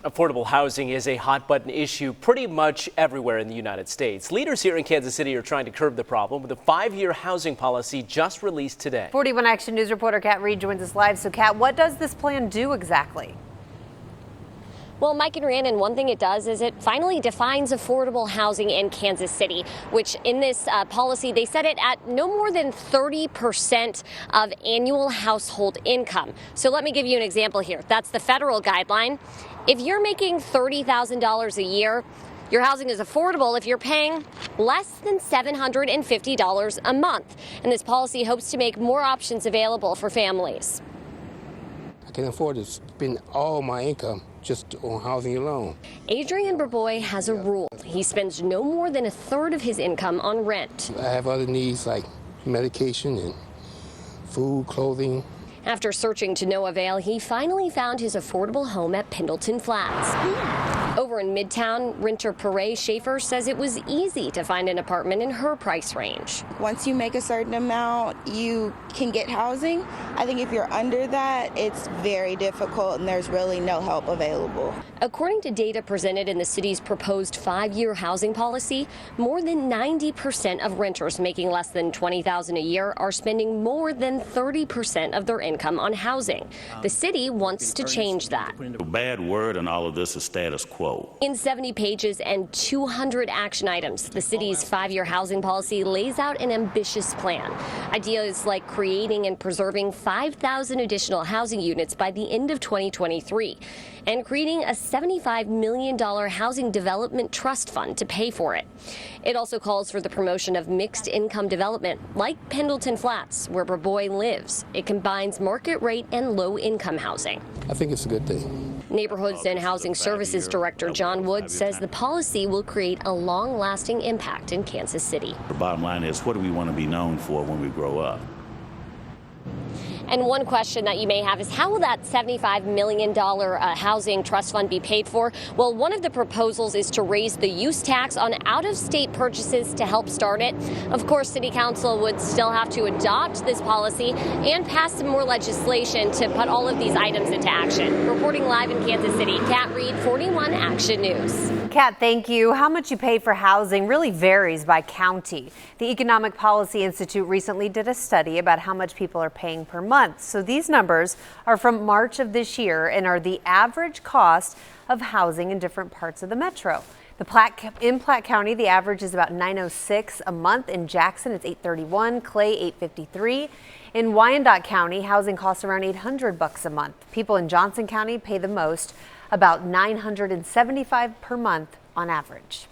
Affordable housing is a hot-button issue pretty much everywhere in the United States. Leaders here in Kansas City are trying to curb the problem with a 5-year housing policy just released today. 41 Action News reporter Kat Reed joins us live. So, Kat, what does this plan do exactly? Well, Mike and Rhiannon, one thing it does is it finally defines affordable housing in Kansas City, which in this policy, they set it at no more than 30% of annual household income. So let me give you an example here. That's the federal guideline. If you're making $30,000 a year, your housing is affordable if you're paying less than $750 a month. And this policy hopes to make more options available for families. I can afford to spend all my income just on housing alone. Adrian Burboy has a rule. He spends no more than a third of his income on rent. I have other needs like medication and food, clothing. After searching to no avail, he finally found his affordable home at Pendleton Flats. Over in Midtown, renter Pere Schaefer says it was easy to find an apartment in her price range. Once you make a certain amount, you can get housing. I think if you're under that, it's very difficult and there's really no help available. According to data presented in the city's proposed 5-year housing policy, more than 90% of renters making less than $20,000 a year are spending more than 30% of their income on housing. The city wants to change that. The bad word in all of this is status quo. In 70 pages and 200 action items, the city's 5-year housing policy lays out an ambitious plan. Ideas like creating and preserving 5,000 additional housing units by the end of 2023 and creating a $75 million housing development trust fund to pay for it. It also calls for the promotion of mixed income development like Pendleton Flats, where Burboy lives. It combines market rate and low income housing. I think it's a good thing. Neighborhoods and Housing Services Director John Wood says the policy will create a long-lasting impact in Kansas City. The bottom line is, what do we want to be known for when we grow up? And one question that you may have is, how will that $75 million housing trust fund be paid for? Well, one of the proposals is to raise the use tax on out-of-state purchases to help start it. Of course, City Council would still have to adopt this policy and pass some more legislation to put all of these items into action. Reporting live in Kansas City, Kat Reed, 41 Action News. Kat, thank you. How much you pay for housing really varies by county. The Economic Policy Institute recently did a study about how much people are paying per month. So these numbers are from March of this year and are the average cost of housing in different parts of the metro. In Platte County, the average is about $906 a month. In Jackson, it's $831, Clay $853. In Wyandotte County, housing costs around $800 a month. People in Johnson County pay the most, about $975 per month on average.